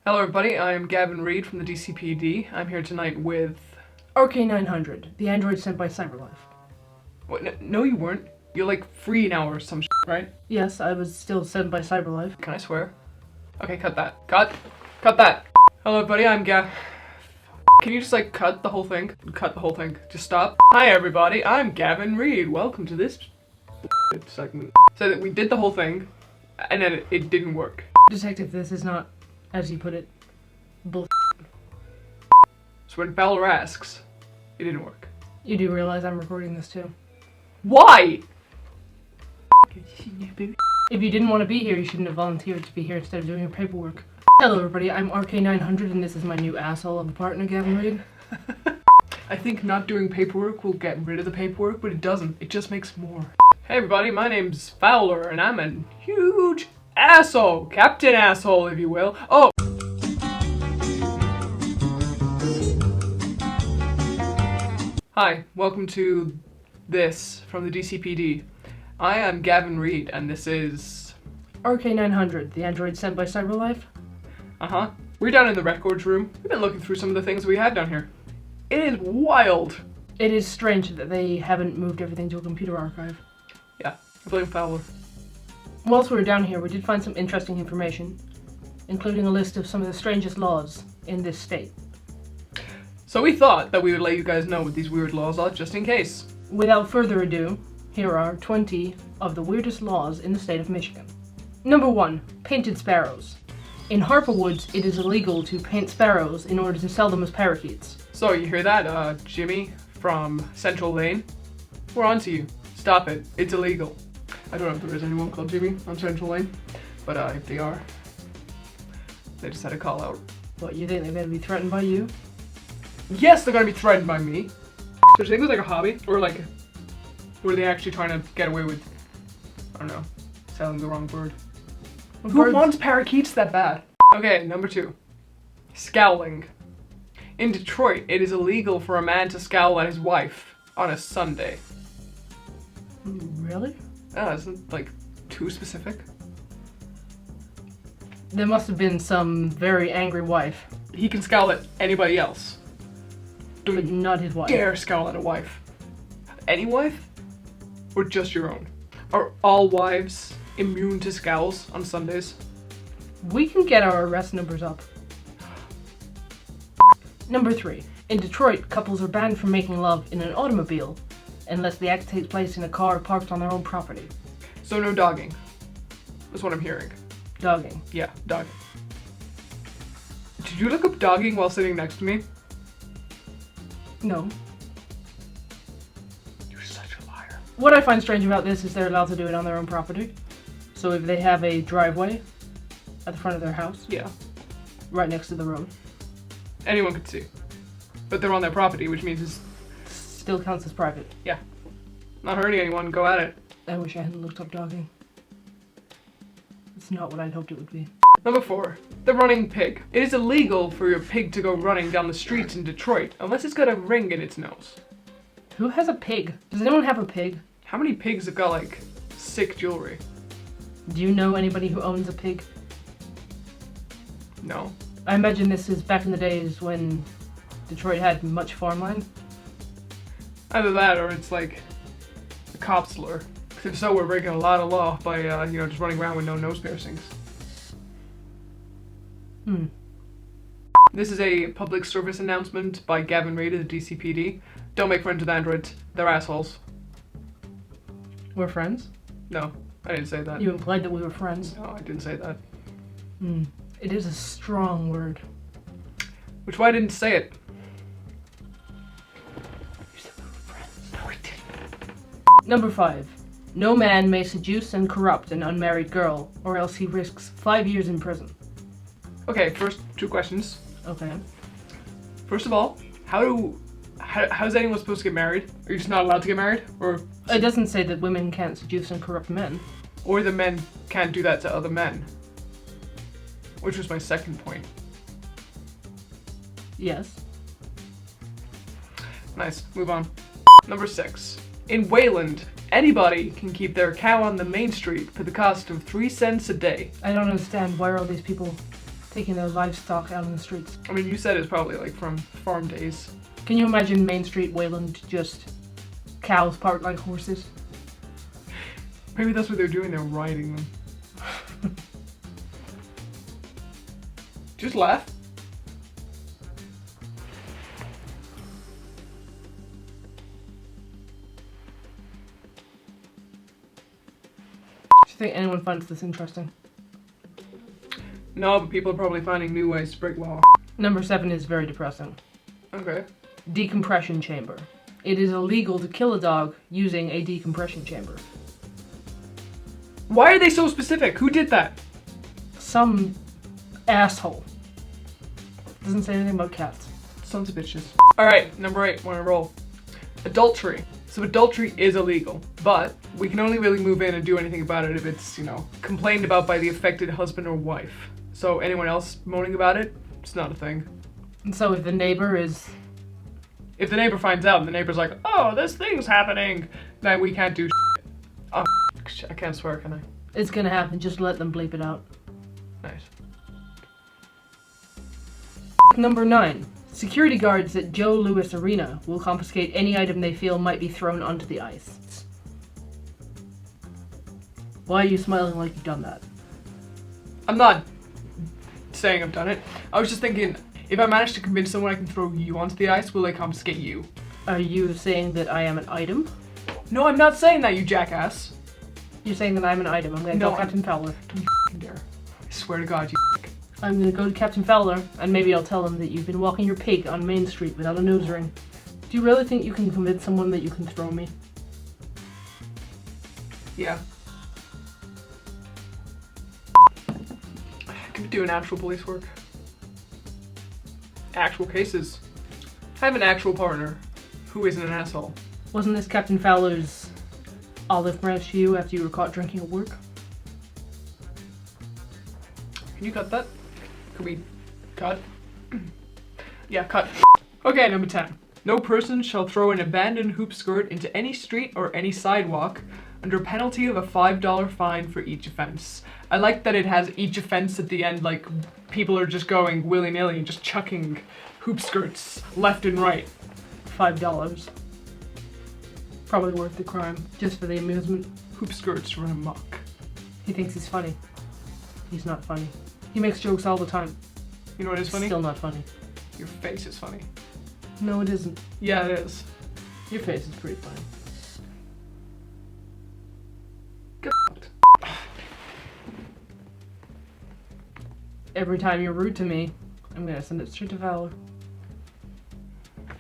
Hello everybody, I'm Gavin Reed from the DCPD. I'm here tonight with... RK900, the android sent by CyberLife. What? No you weren't. You're like free now or some shit, right? Yes, I was still sent by CyberLife. Can I swear? Okay, cut that. Cut that! Hello everybody, I'm Can you just like cut the whole thing? Cut the whole thing. Just stop. Hi everybody, I'm Gavin Reed. Welcome to this segment. So that we did the whole thing, and then it didn't work. Detective, this is not, as you put it, bull. So when Fowler asks, it didn't work. You do realize I'm recording this too. Why? If you didn't want to be here, you shouldn't have volunteered to be here instead of doing your paperwork. Hello everybody, I'm RK900 and this is my new asshole of a partner, Gavin Reed. I think not doing paperwork will get rid of the paperwork, but it doesn't. It just makes more. Hey everybody, my name's Fowler and I'm a huge asshole. Captain Asshole, if you will. Oh! Hi, welcome to this from the DCPD. I am Gavin Reed and this is... RK900, the android sent by CyberLife. Uh-huh. We're down in the records room. We've been looking through some of the things we have down here. It is wild. It is strange that they haven't moved everything to a computer archive. Yeah, I blame Fowler. Whilst we were down here, we did find some interesting information, including a list of some of the strangest laws in this state. So we thought that we would let you guys know what these weird laws are, just in case. Without further ado, here are 20 of the weirdest laws in the state of Michigan. Number 1. Painted sparrows. In Harper Woods, it is illegal to paint sparrows in order to sell them as parakeets. So you hear that, Jimmy from Central Lane? We're on to you. Stop it. It's illegal. I don't know if there is anyone called Jimmy on Central Lane, but if they are, they just had a call out. What, you think they're going to be threatened by you? Yes, they're going to be threatened by me. So do you think it was like a hobby? Or like, were they actually trying to get away with, I don't know, selling the wrong bird? Who wants parakeets that bad? Okay, number 2. Scowling. In Detroit, it is illegal for a man to scowl at his wife on a Sunday. Really? Oh, isn't like too specific? There must have been some very angry wife. He can scowl at anybody else. But not his wife. Dare scowl at a wife. Any wife? Or just your own? Are all wives immune to scowls on Sundays? We can get our arrest numbers up. Number 3. In Detroit, couples are banned from making love in an automobile unless the act takes place in a car parked on their own property. So no dogging. That's what I'm hearing. Dogging. Yeah, dogging. Did you look up dogging while sitting next to me? No. You're such a liar. What I find strange about this is they're allowed to do it on their own property. So if they have a driveway at the front of their house, Yeah. right next to the road, Anyone could see. But they're on their property, which means it's still counts as private. not hurting anyone. Go at it. I wish I hadn't looked up dogging. It's not what I'd hoped it would be. Number 4. The running pig. It is illegal for your pig to go running down the streets in Detroit unless it's got a ring in its nose. Who has a pig? Does anyone have a pig? How many pigs have got like sick jewelry? Do you know anybody who owns a pig? No. I imagine this is back in the days when Detroit had much farmland. Either that or it's like a cop slur. 'Cause if so, we're breaking a lot of law by, just running around with no nose piercings. This is a public service announcement by Gavin Reed of the DCPD. Don't make friends with androids. They're assholes. We're friends? No, I didn't say that. You implied that we were friends. No, I didn't say that. It is a strong word. Which why I didn't say it. You said we were friends. No, we didn't. Number 5. No man may seduce and corrupt an unmarried girl, or else he risks 5 years in prison. Okay, first 2 questions. Okay. First of all, how's anyone supposed to get married? Are you just not allowed to get married? Or It doesn't say that women can't seduce and corrupt men. or the men can't do that to other men? Which was my second point. Yes. Nice, move on. Number 6. In WAYLAND, anybody can keep their cow on the main street for the cost of 3 cents a day. I don't understand, why are all these people taking their livestock out on the streets. I mean, you said it's probably like from farm days. Can you imagine Main Street, Wayland, just cows parked like horses? Maybe that's what they're doing, they're riding them. Just laugh. Do you think anyone finds this interesting? No, but people are probably finding new ways to break law. Number 7 is very depressing. Okay. Decompression chamber. It is illegal to kill a dog using a decompression chamber. Why are they so specific? Who did that? Some asshole. Doesn't say anything about cats. Sons of bitches. Alright, number 8, wanna roll. Adultery. So adultery is illegal, but we can only really move in and do anything about it if it's, you know, complained about by the affected husband or wife. So anyone else moaning about it, it's not a thing. And so if the neighbor is... If the neighbor finds out and the neighbor's like, oh, this thing's happening, then we can't do shit. Oh, I can't swear, can I? It's gonna happen, just let them bleep it out. Nice. Number 9. Security guards at Joe Louis Arena will confiscate any item they feel might be thrown onto the ice. Why are you smiling like you've done that? I'm not saying I've done it. I was just thinking, if I manage to convince someone I can throw you onto the ice, will they confiscate you? Are you saying that I am an item? No, I'm not saying that, you jackass. You're saying that I'm an item. I'm gonna No, tell Captain Fowler. Don't you f***ing dare. I swear to God, you f***. I'm gonna go to Captain Fowler, and maybe I'll tell him that you've been walking your pig on Main Street without a nose ring. Do you really think you can convince someone that you can throw me? Yeah. Can we do an actual police work? Actual cases. I have an actual partner who isn't an asshole. Wasn't this Captain Fowler's olive branch to you after you were caught drinking at work? Can you cut that? Can we cut? Yeah, cut. Okay, number 10. No person shall throw an abandoned hoop skirt into any street or any sidewalk under penalty of a $5 fine for each offense. I like that it has each offense at the end, like people are just going willy-nilly and just chucking hoop skirts left and right. $5. Probably worth the crime, just for the amusement. Hoop skirts run amok. He thinks he's funny. He's not funny. He makes jokes all the time. You know what is funny? Still not funny. Your face is funny. No, it isn't. Yeah, it is. Your face is pretty funny. Get fucked. Every time you're rude to me, I'm gonna send it straight to Fowler.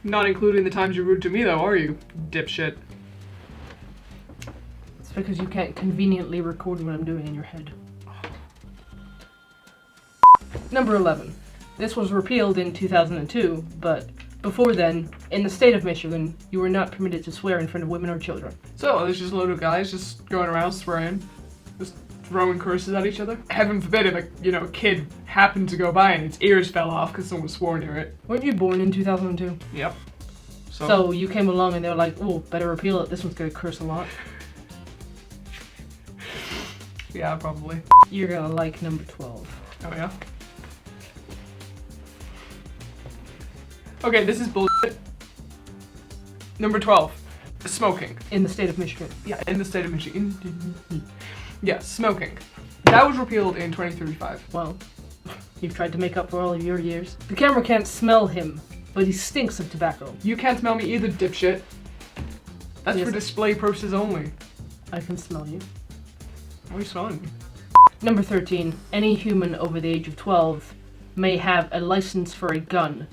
Not including the times you're rude to me though, are you? Dipshit. It's because you can't conveniently record what I'm doing in your head. Number 11. This was repealed in 2002, but before then, in the state of Michigan, you were not permitted to swear in front of women or children. So, there's just a load of guys just going around swearing, just throwing curses at each other. Heaven forbid if a kid happened to go by and its ears fell off because someone swore near it. Weren't you born in 2002? Yep. So you came along and they were like, oh, better repeal it, this one's gonna curse a lot. Yeah, probably. You're gonna like number 12. Oh yeah? Okay, this is bullshit. Number 12. Smoking. In the state of Michigan. Yeah, in the state of Michigan. Yeah, smoking. That was repealed in 2035. Well, you've tried to make up for all of your years. The camera can't smell him, but he stinks of tobacco. You can't smell me either, dipshit. That's Yes. for display purposes only. I can smell you. Why are you smelling me? Number 13. Any human over the age of 12 may have a license for a gun,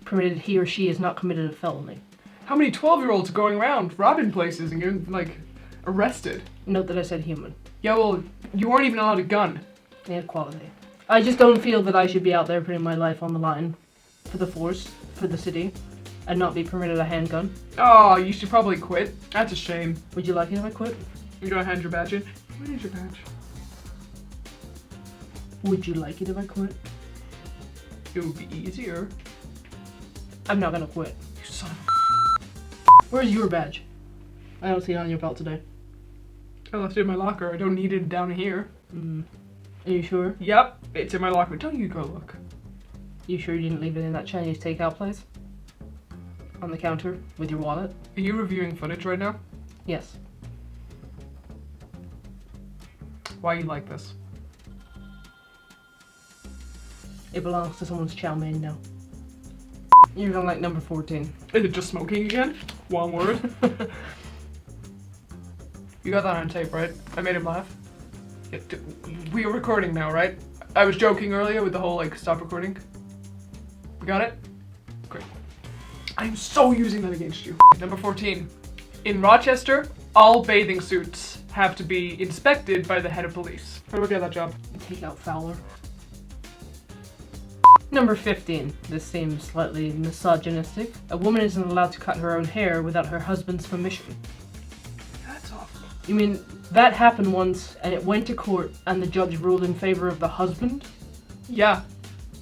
provided he or she has not committed a felony. How many 12-year-olds are going around robbing places and getting, arrested? Note that I said human. Yeah, well, you weren't even allowed a gun. Equality. I just don't feel that I should be out there putting my life on the line for the force, for the city, and not be permitted a handgun. Oh, you should probably quit. That's a shame. Would you like it if I quit? You gonna hand your badge in? Where is your badge? Would you like it if I quit? It would be easier. I'm not gonna quit. You son of Where's your badge? I don't see it on your belt today. I left it in my locker. I don't need it down here. Are you sure? Yep. It's in my locker. Don't you go look. You sure you didn't leave it in that Chinese takeout place? On the counter with your wallet? Are you reviewing footage right now? Yes. Why you like this? It belongs to someone's chow mein now. You're gonna like number 14. Is it just smoking again? One word. You got that on tape, right? I made him laugh. We are recording now, right? I was joking earlier with the whole like stop recording. We got it? Great. I'm so using that against you. Number 14. In Rochester, all bathing suits have to be inspected by the head of police. How do I get that job? Take out Fowler. Number 15. This seems slightly misogynistic. A woman isn't allowed to cut her own hair without her husband's permission. That's awful. You mean that happened once and it went to court and the judge ruled in favor of the husband? Yeah.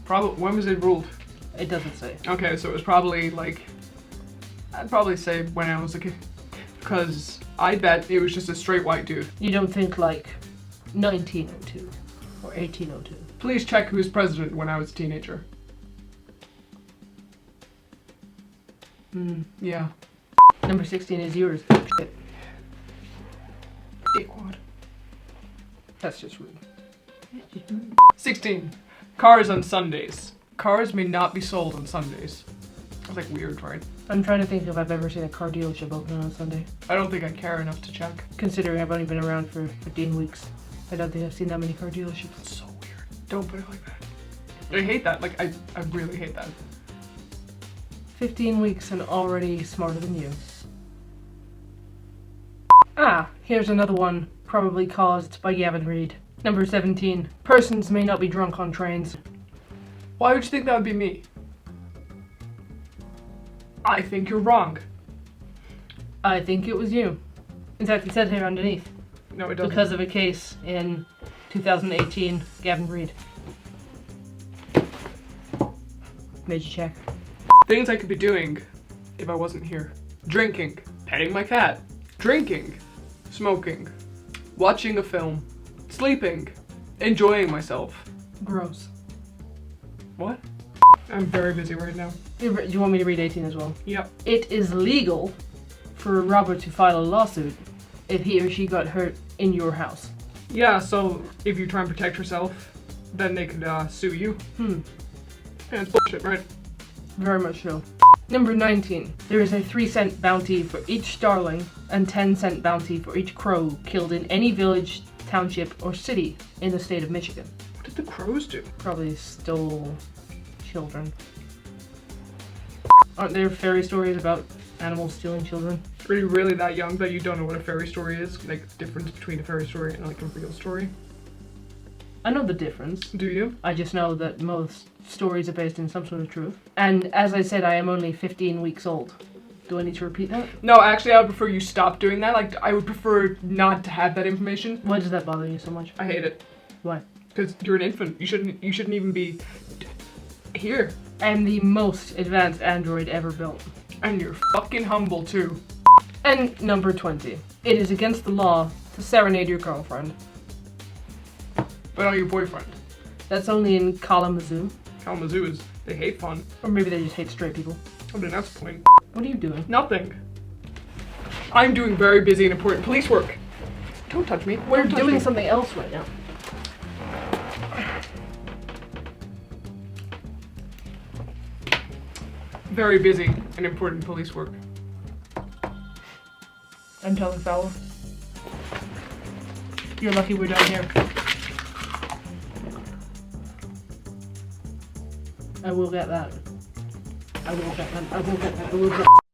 Probably. When was it ruled? It doesn't say. Okay, so it was probably like, I'd probably say when I was a kid. Because I bet it was just a straight white dude. You don't think like 1902 or 1802? Please check who was president when I was a teenager. Yeah. Number 16 is yours. Shit. Dickwad. That's just rude. 16. Cars on Sundays. Cars may not be sold on Sundays. That's like weird, right? I'm trying to think if I've ever seen a car dealership open on a Sunday. I don't think I care enough to check. Considering I've only been around for 15 weeks. I don't think I've seen that many car dealerships. It's so weird. Don't put it like that. I hate that. Like, I really hate that. 15 weeks and already smarter than you. Ah, here's another one, probably caused by Gavin Reed. Number 17. Persons may not be drunk on trains. Why would you think that would be me? I think you're wrong. I think it was you. In fact, it said here underneath. No, it doesn't. Because of a case in 2018, Gavin Reed. Made you check. Things I could be doing if I wasn't here. Drinking. Petting my cat. Drinking. Smoking. Watching a film. Sleeping. Enjoying myself. Gross. What? I'm very busy right now. Do you want me to read 18 as well? Yep. It is legal for a robber to file a lawsuit if he or she got hurt in your house. Yeah, so if you try and protect yourself, then they could sue you. Yeah, it's bullshit, right? Very much so. Number 19. There is a 3-cent bounty for each starling and 10-cent bounty for each crow killed in any village, township, or city in the state of Michigan. What did the crows do? Probably stole children. Aren't there fairy stories about animals stealing children? Are you really that young that you don't know what a fairy story is? Like, the difference between a fairy story and like a real story? I know the difference. Do you? I just know that most stories are based in some sort of truth. And as I said, I am only 15 weeks old. Do I need to repeat that? No, actually, I would prefer you stop doing that. Like, I would prefer not to have that information. Why does that bother you so much? I hate it. Why? Because you're an infant. You shouldn't even be here. I am the most advanced android ever built. And you're fucking humble too. And number 20. It is against the law to serenade your girlfriend. But not your boyfriend. That's only in Kalamazoo. Kalamazoo is, they hate fun. Or maybe they just hate straight people. I mean, that's the point. What are you doing? Nothing. I'm doing very busy and important police work. Don't touch me. We're Don't touch doing me. something else right now. Very busy and important police work. I'm telling Fowler. You're lucky we're down here. I will get that. I will get that. I will get that. I will get that.